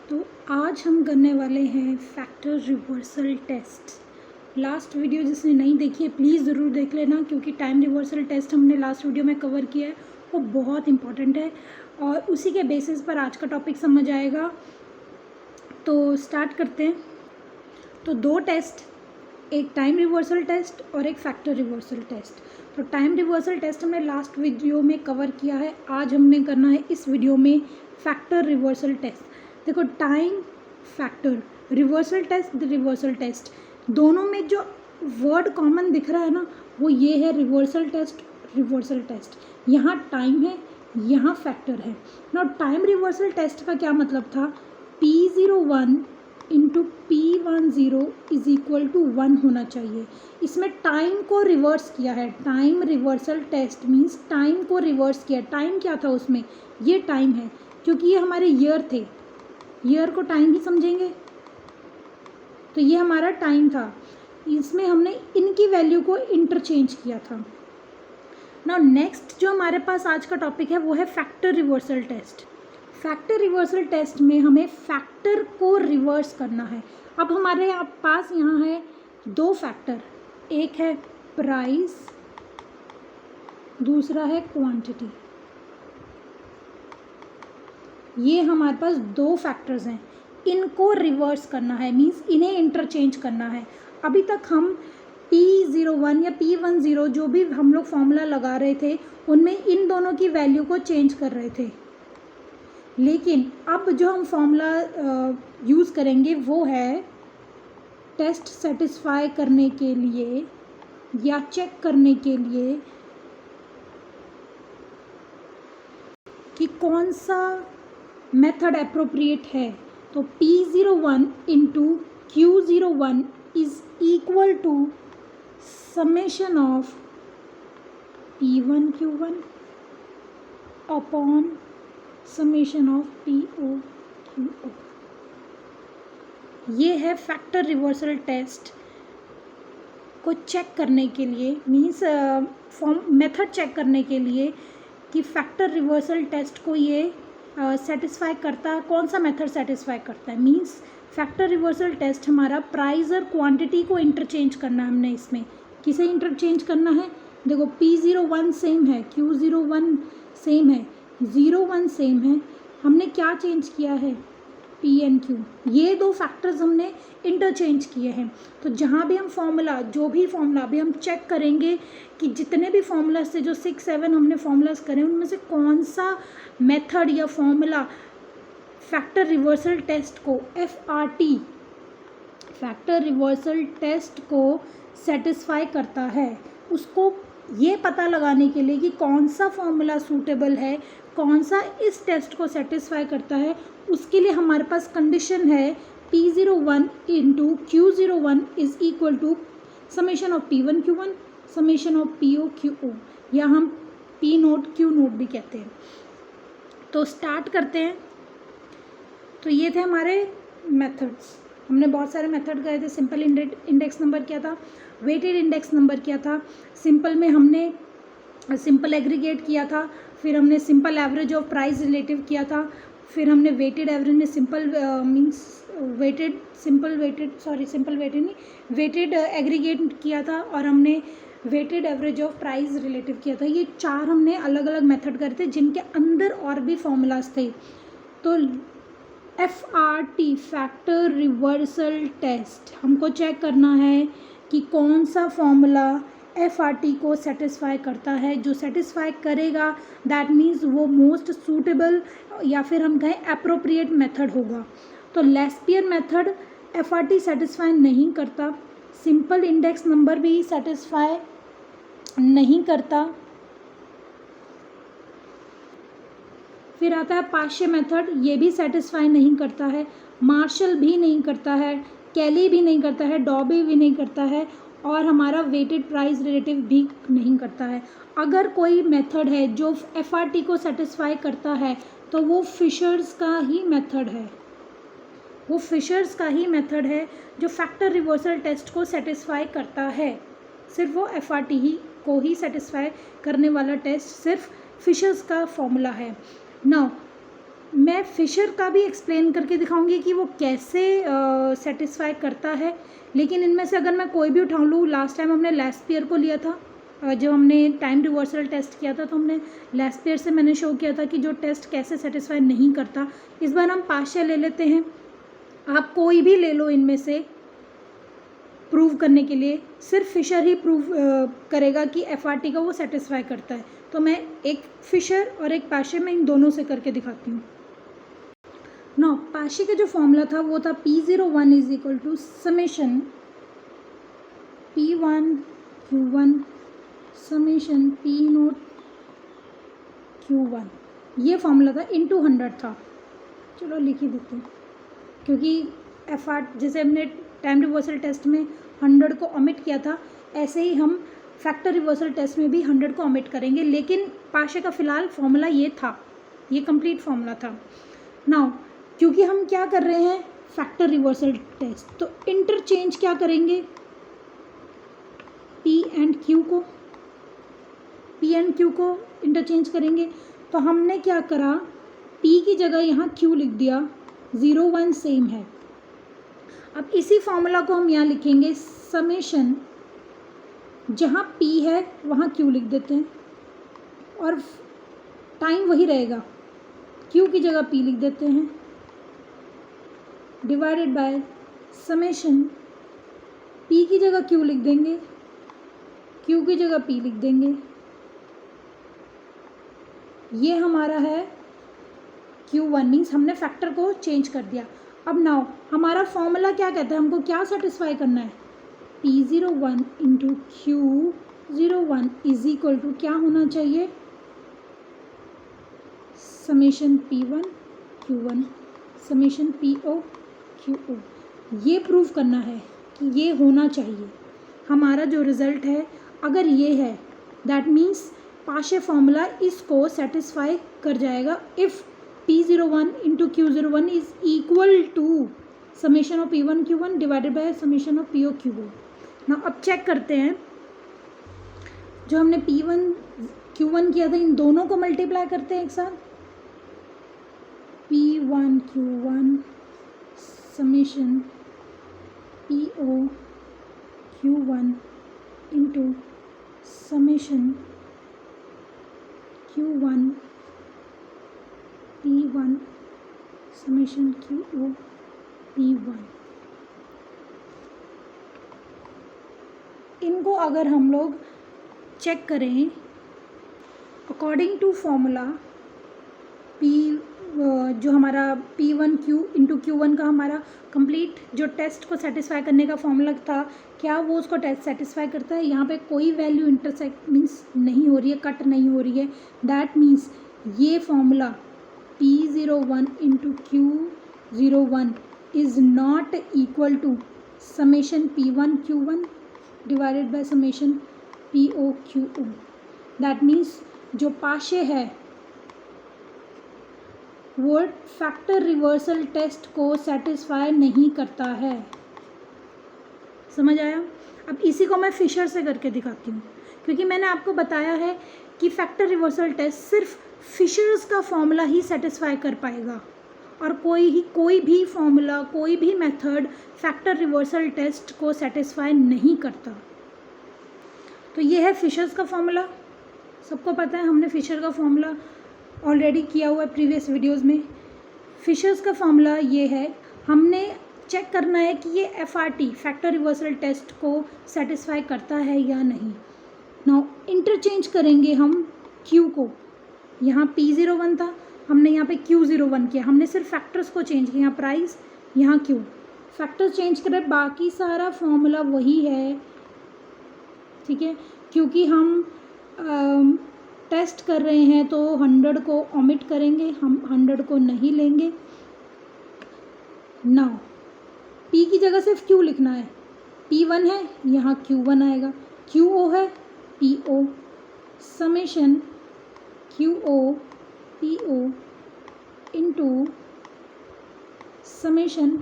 तो आज हम करने वाले हैं factor reversal test. Last video जिसने नहीं देखी है प्लीज़ ज़रूर देख लेना, क्योंकि टाइम रिवर्सल टेस्ट हमने लास्ट वीडियो में कवर किया है, वो बहुत इंपॉर्टेंट है और उसी के बेसिस पर आज का टॉपिक समझ आएगा। तो स्टार्ट करते हैं। तो दो टेस्ट, एक टाइम रिवर्सल टेस्ट और एक फैक्टर रिवर्सल टेस्ट। तो टाइम रिवर्सल टेस्ट हमने लास्ट वीडियो में कवर किया है, आज हमने करना है इस वीडियो में फैक्टर रिवर्सल टेस्ट। देखो, टाइम फैक्टर रिवर्सल टेस्ट दोनों में जो वर्ड कॉमन दिख रहा है ना, वो ये है रिवर्सल टेस्ट। यहाँ टाइम है, यहाँ फैक्टर है ना। टाइम रिवर्सल टेस्ट का क्या मतलब था, P01 into P10 is equal to 1 होना चाहिए। इसमें टाइम को रिवर्स किया है। Time reversal test means time को रिवर्स किया। टाइम क्या था उसमें, ये टाइम है, क्योंकि ये हमारे ईयर थे, ईयर को टाइम ही समझेंगे, तो ये हमारा टाइम था। इसमें हमने इनकी वैल्यू को इंटरचेंज किया था ना। नेक्स्ट जो हमारे पास आज का टॉपिक है वो है factor reversal test. Factor reversal test में हमें फैक्टर को रिवर्स करना है। अब हमारे पास यहाँ है दो फैक्टर, एक है प्राइस, दूसरा है क्वांटिटी। ये हमारे पास दो फैक्टर्स हैं, इनको रिवर्स करना है, मीन्स इन्हें इंटरचेंज करना है। अभी तक हम P01 या P10 जो भी हम लोग फॉर्मूला लगा रहे थे उनमें इन दोनों की वैल्यू को चेंज कर रहे थे, लेकिन अब जो हम फॉर्मूला यूज़ करेंगे वो है टेस्ट सेटिस्फाई करने के लिए या चेक करने के लिए कि कौन सा मेथड अप्रोप्रिएट है। तो P01 into Q01 is equal to summation of P1Q1 upon summation of POQO। ये है फैक्टर रिवर्सल टेस्ट को चेक करने के लिए, मीन्स मेथड चेक करने के लिए कि फैक्टर रिवर्सल टेस्ट को ये सेटिस्फाई करता है, कौन सा मेथड सेटिस्फाई करता है। मीन्स फैक्टर रिवर्सल टेस्ट हमारा प्राइस और क्वांटिटी को इंटरचेंज करना है। हमने इसमें किसे इंटरचेंज करना है, देखो P01 सेम है, Q01 सेम है, 01 सेम है, हमने क्या चेंज किया है, P and Q, ये दो फैक्टर्स हमने इंटरचेंज किए हैं। तो जहाँ भी हम फॉर्मूला, जो भी फॉर्मूला अभी हम चेक करेंगे कि जितने भी फॉर्मूला से जो 6-7 हमने फॉर्मूलाज करे उनमें से कौन सा मेथड या फॉर्मूला फैक्टर रिवर्सल टेस्ट को FRT फैक्टर रिवर्सल टेस्ट को सेटिस्फाई करता है। उसको ये पता लगाने के लिए कि कौन सा फॉर्मूला सूटेबल है, कौन सा इस टेस्ट को सेटिस्फाई करता है, उसके लिए हमारे पास कंडीशन है P01 into Q01 is equal to summation of P1Q1 summation of POQO, या हम P नोट Q नोट भी कहते हैं। तो स्टार्ट करते हैं। तो ये थे हमारे मेथड्स, हमने बहुत सारे मेथड गए थे। सिंपल इंडेक्स नंबर क्या था, वेटेड इंडेक्स नंबर क्या था, सिंपल में हमने सिंपल एग्रीगेट किया था, फिर हमने simple average of price relative किया था, फिर हमने वेटेड एवरेज में सिंपल वेटेड एग्रीगेट किया था, और हमने weighted average of price relative किया था। ये चार हमने अलग अलग मेथड करे थे जिनके अंदर और भी फॉर्मूलाज थे। तो FRT फैक्टर रिवर्सल टेस्ट हमको चेक करना है कि कौन सा फॉर्मूला FRT को सेटिस्फाई करता है। जो सेटिस्फाई करेगा दैट मीन्स वो मोस्ट सूटेबल या फिर हम कहें अप्रोप्रिएट मेथड होगा। तो लेस्पियर मेथड FRT सेटिस्फाई नहीं करता, सिंपल इंडेक्स नंबर भी सेटिस्फाई नहीं करता। फिर आता है पाशे मेथड, ये भी सेटिस्फाई नहीं करता है, मार्शल भी नहीं करता है, कैली भी नहीं करता है, डॉबी भी नहीं करता है, और हमारा वेटेड प्राइस रिलेटिव भी नहीं करता है। अगर कोई मेथड है जो FRT को सेटिस्फाई करता है तो वो फिशर्स का ही मेथड है, वो फिशर्स का ही मेथड है जो फैक्टर रिवर्सल टेस्ट को सेटिस्फाई करता है। सिर्फ वो FRT ही को ही सेटिस्फाई करने वाला टेस्ट सिर्फ फिशर्स का फॉर्मूला है। नाउ मैं फिशर का भी एक्सप्लेन करके दिखाऊंगी कि वो कैसे सेटिस्फाई करता है, लेकिन इनमें से अगर मैं कोई भी उठा लूँ, लास्ट टाइम हमने लेस्पियर को लिया था, जब हमने टाइम रिवर्सल टेस्ट किया था तो हमने लेस्पियर से मैंने शो किया था कि जो टेस्ट कैसे सेटिस्फाई नहीं करता। इस बार हम पाशा ले लेते हैं, आप कोई भी ले लो इनमें से प्रूव करने के लिए, सिर्फ फिशर ही प्रूव करेगा कि FRT का वो सेटिस्फाई करता है। तो मैं एक फिशर और एक पाशे में इन दोनों से करके दिखाती हूँ। ना पाशे का जो फॉर्मूला था वो था P01 is equal to summation P1 Q1 summation P0 Q1, ये फॉर्मूला था, इनटू 100 था। चलो लिख ही देते हैं, क्योंकि जैसे हमने टाइम रिवर्सल टेस्ट में 100 को ओमिट किया था, ऐसे ही हम फैक्टर रिवर्सल टेस्ट में भी 100 को ओमिट करेंगे, लेकिन पाशे का फ़िलहाल फॉर्मूला ये था, ये कंप्लीट फॉर्मूला था। नाउ क्योंकि हम क्या कर रहे हैं, फैक्टर रिवर्सल टेस्ट, तो इंटरचेंज क्या करेंगे, P एंड Q को इंटरचेंज करेंगे। तो हमने क्या करा, P की जगह यहाँ Q लिख दिया, 0 1 सेम है। अब इसी फॉर्मूला को हम यहाँ लिखेंगे समेशन, जहाँ P है वहाँ Q लिख देते हैं और टाइम वही रहेगा, Q की जगह P लिख देते हैं, डिवाइडेड बाय समेशन, P की जगह Q लिख देंगे, Q की जगह P लिख देंगे। ये हमारा है Q1, मीन्स हमने फैक्टर को चेंज कर दिया। अब नाउ हमारा फॉर्मूला क्या कहता है, हमको क्या सेटिस्फाई करना है, P01 into Q01 is equal to क्या होना चाहिए, summation P1 Q1 summation PO QO। ये प्रूव करना है कि ये होना चाहिए। हमारा जो रिज़ल्ट है अगर ये है, दैट मीन्स पाशे फॉर्मूला इसको सेटिस्फाई कर जाएगा if P01 into Q01 is equal to summation of P1 Q1 divided by summation of PO QO। ना अब चेक करते हैं, जो हमने P1 Q1 किया था इन दोनों को मल्टीप्लाई करते हैं एक साथ, P1 Q1 summation PO Q1 into summation Q1 P1 summation QO P1। इनको अगर हम लोग चेक करें अकॉर्डिंग टू फॉर्मूला, जो हमारा P1 Q इंटू Q1 का हमारा कंप्लीट जो टेस्ट को सेटिस्फाई करने का फॉर्मूला था, क्या वो उसको टेस्ट सेटिस्फाई करता है। यहाँ पे कोई वैल्यू इंटरसेक्ट मीन्स नहीं हो रही है, कट नहीं हो रही है, दैट मीन्स ये formula P01 into Q01 is not equal to summation P1 Q1 divided by summation PO QO। That means जो पाशे है वो फैक्टर रिवर्सल टेस्ट को सेटिस्फाई नहीं करता है। समझ आया। अब इसी को मैं फिशर से करके दिखाती हूँ, क्योंकि मैंने आपको बताया है कि फैक्टर रिवर्सल टेस्ट सिर्फ फिशर्स का फॉर्मूला ही सेटिस्फाई कर पाएगा और कोई भी फॉर्मूला, कोई भी मेथड फैक्टर रिवर्सल टेस्ट को सेटिस्फाई नहीं करता। तो ये है फिशर्स का फॉर्मूला, सबको पता है, हमने फिशर का फॉर्मूला ऑलरेडी किया हुआ है प्रीवियस वीडियोस में। फिशर्स का फॉर्मूला ये है, हमने चेक करना है कि ये FRT फैक्टर रिवर्सल टेस्ट को सेटिस्फाई करता है या नहीं। नाउ इंटरचेंज करेंगे हम Q को, यहाँ P01 था, हमने यहाँ पे Q01 किया, हमने सिर्फ फैक्टर्स को चेंज किया, यहाँ प्राइस, यहाँ Q, फैक्टर्स चेंज करें, बाकी सारा फॉर्मूला वही है, ठीक है। क्योंकि हम टेस्ट कर रहे हैं तो 100 को ओमिट करेंगे, हम 100 को नहीं लेंगे। नाउ P की जगह सिर्फ Q लिखना है, P1 है यहाँ Q1 आएगा, QO है PO summation QO PO into summation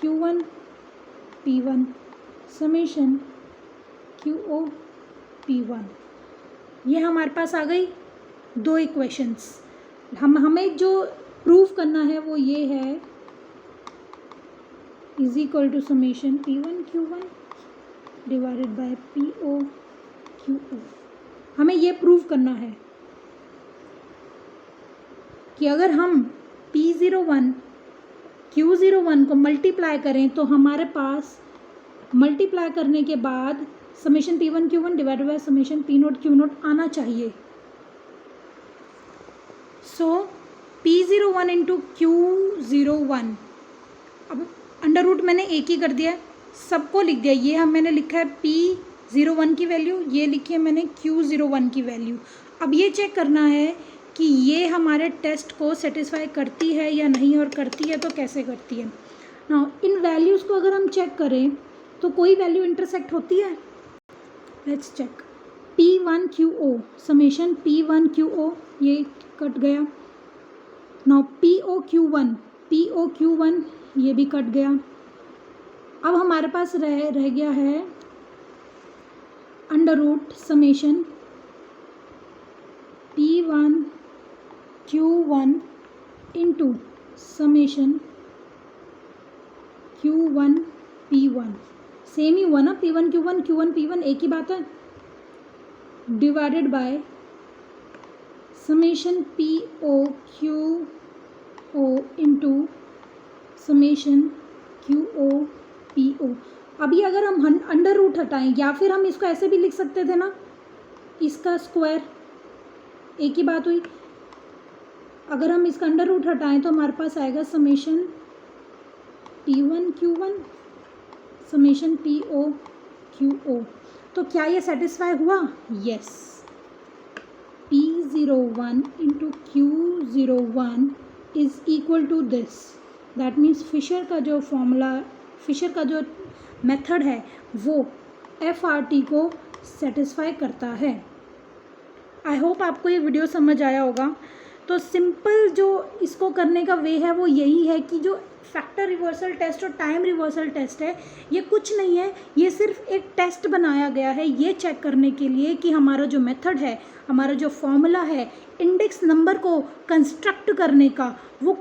Q1 P1 summation QO P1। ये हमारे पास आ गई दो इक्वेशंस। हमें जो प्रूव करना है वो ये है, is equal to summation P1Q1 divided by POQO। हमें ये प्रूव करना है कि अगर हम P01 Q01 को मल्टीप्लाई करें तो हमारे पास मल्टीप्लाई करने के बाद summation P1Q1 divided by summation P0Q0 आना चाहिए। सो P01 इंटू Q01, अब अंडर रूट मैंने एक ही कर दिया, सबको लिख दिया। ये मैंने लिखा है P01 की वैल्यू, ये लिखी है मैंने Q01 की वैल्यू। अब ये चेक करना है कि ये हमारे टेस्ट को सेटिस्फाई करती है या नहीं, और करती है तो कैसे करती है। नाउ इन वैल्यूज़ को अगर हम चेक करें तो कोई वैल्यू इंटरसेक्ट होती है। Let's check. P1QO summation P1QO ये कट गया। नाउ POQ1 ये भी कट गया। अब हमारे पास रह गया है under root summation P1Q1 into summation Q1P1। Same ही हुआ ना, P1Q1 Q1P1 एक ही बात है, divided by summation POQO into summation QOPO। अभी अगर हम अंडर रूट हटाएं, या फिर हम इसको ऐसे भी लिख सकते थे ना, इसका स्क्वायर, एक ही बात हुई। अगर हम इसका अंडर रूट हटाएं तो हमारे पास आएगा समेशन P1Q1 समेशन POQO। तो क्या ये सेटिस्फाई हुआ? Yes. P01 into Q01 is equal to this. That means Fisher का जो फॉर्मूला, फिशर का जो मेथड है वो FRT को सेटिस्फाई करता है। आई होप आपको ये वीडियो समझ आया होगा। तो सिंपल जो इसको करने का वे है वो यही है कि जो फैक्टर रिवर्सल टेस्ट और टाइम रिवर्सल टेस्ट है, ये कुछ नहीं है, ये सिर्फ एक टेस्ट बनाया गया है ये चेक करने के लिए कि हमारा जो मेथड है, हमारा जो फॉर्मूला है इंडेक्स नंबर को कंस्ट्रक्ट करने का, वो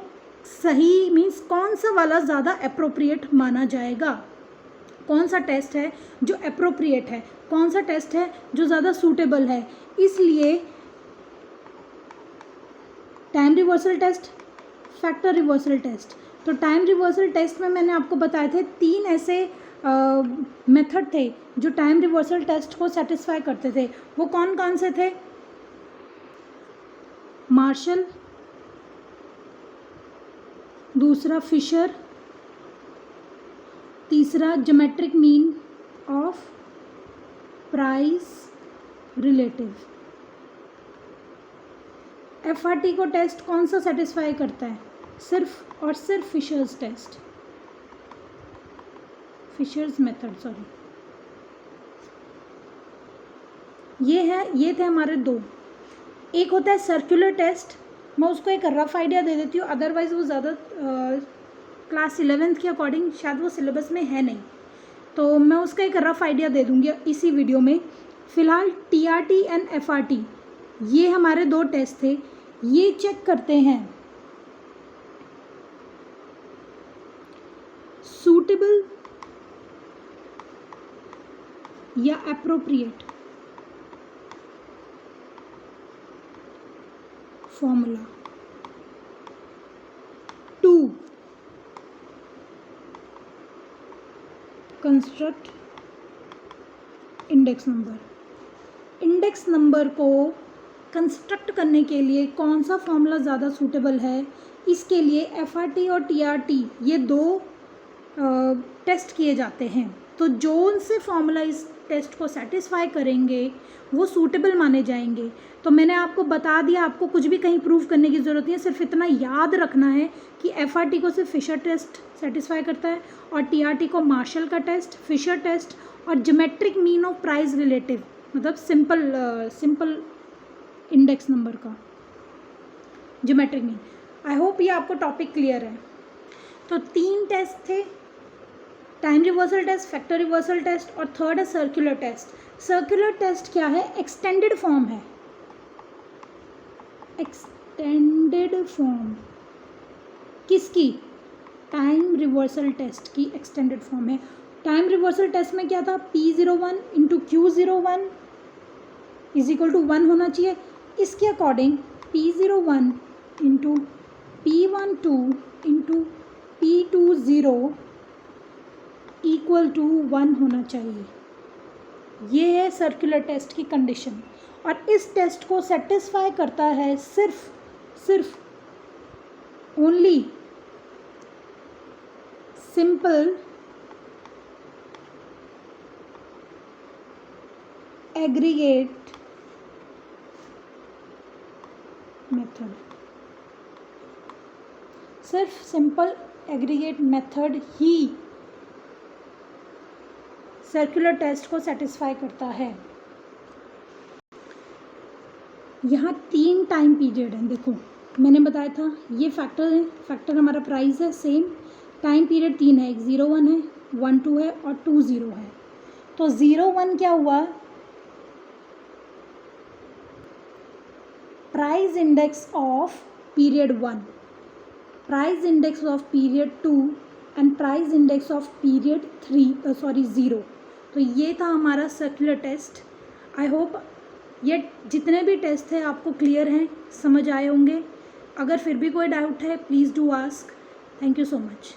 सही मीन्स कौन सा वाला ज़्यादा अप्रोप्रिएट माना जाएगा, कौन सा टेस्ट है जो अप्रोप्रिएट है, कौन सा टेस्ट है जो ज़्यादा सूटेबल है। इसलिए time reversal test, factor reversal test. तो टाइम रिवर्सल टेस्ट में मैंने आपको बताए थे 3 ऐसे मेथड थे जो टाइम रिवर्सल टेस्ट को सेटिस्फाई करते थे। वो कौन कौन से थे? मार्शल, दूसरा फिशर, तीसरा geometric mean of price relative. FRT को टेस्ट कौन सा सेटिस्फाई करता है? सिर्फ और सिर्फ Fisher's test, Fisher's method, sorry. ये थे हमारे 2। एक होता है सर्कुलर टेस्ट, मैं उसको एक रफ आइडिया दे देती हूँ, अदरवाइज वो ज़्यादा क्लास 11th के अकॉर्डिंग शायद वो सिलेबस में है नहीं, तो मैं उसका एक रफ आइडिया दे दूँगी इसी वीडियो में। फ़िलहाल TRT एंड FRT ये हमारे 2 टेस्ट थे। ये चेक करते हैं सूटेबल या appropriate formula to construct index number. Index number को कंस्ट्रक्ट करने के लिए कौन सा फॉर्मूला ज़्यादा सूटेबल है, इसके लिए FRT और TRT ये 2 टेस्ट किए जाते हैं। तो जो उनसे फॉर्मूला इस टेस्ट को सेटिस्फाई करेंगे वो सूटेबल माने जाएंगे। तो मैंने आपको बता दिया, आपको कुछ भी कहीं प्रूव करने की ज़रूरत नहीं है, सिर्फ इतना याद रखना है कि FRT को सिर्फ फिशर टेस्ट सेटिस्फाई करता है और TRT को मार्शल का टेस्ट, फिशर टेस्ट और geometric mean of price relative, मतलब सिंपल इंडेक्स नंबर का ज्योमेट्रिक मीन। आई होप ये आपको टॉपिक क्लियर है। तो 3 टेस्ट थे, time reversal test, factor reversal test और थर्ड है सर्कुलर टेस्ट। सर्कुलर टेस्ट क्या है? एक्सटेंडेड फॉर्म है। एक्सटेंडेड फॉर्म किसकी? टाइम रिवर्सल टेस्ट की एक्सटेंडेड फॉर्म है। टाइम रिवर्सल टेस्ट में क्या था? P01 into Q01 is equal to 1 होना चाहिए। इसके according P01 into P12 into P20 equal to 1 होना चाहिए। ये है सर्कुलर टेस्ट की कंडीशन, और इस टेस्ट को सेटिस्फाई करता है सिर्फ ओनली सिंपल एग्रीगेट मेथड। सिर्फ सिंपल एग्रीगेट मेथड ही सर्कुलर टेस्ट को सेटिस्फाई करता है। यहाँ 3 टाइम पीरियड हैं। देखो मैंने बताया था ये फैक्टर है, फैक्टर हमारा प्राइस है सेम। टाइम पीरियड 3 है, एक 01 है, 12 है और 20 है। तो 01 क्या हुआ? Price index of period 1, price index of period 2 and price index of period 0। तो ये था हमारा सर्कुलर टेस्ट। आई होप ये जितने भी टेस्ट हैं आपको क्लियर हैं, समझ आए होंगे। अगर फिर भी कोई डाउट है please do ask. Thank you so much.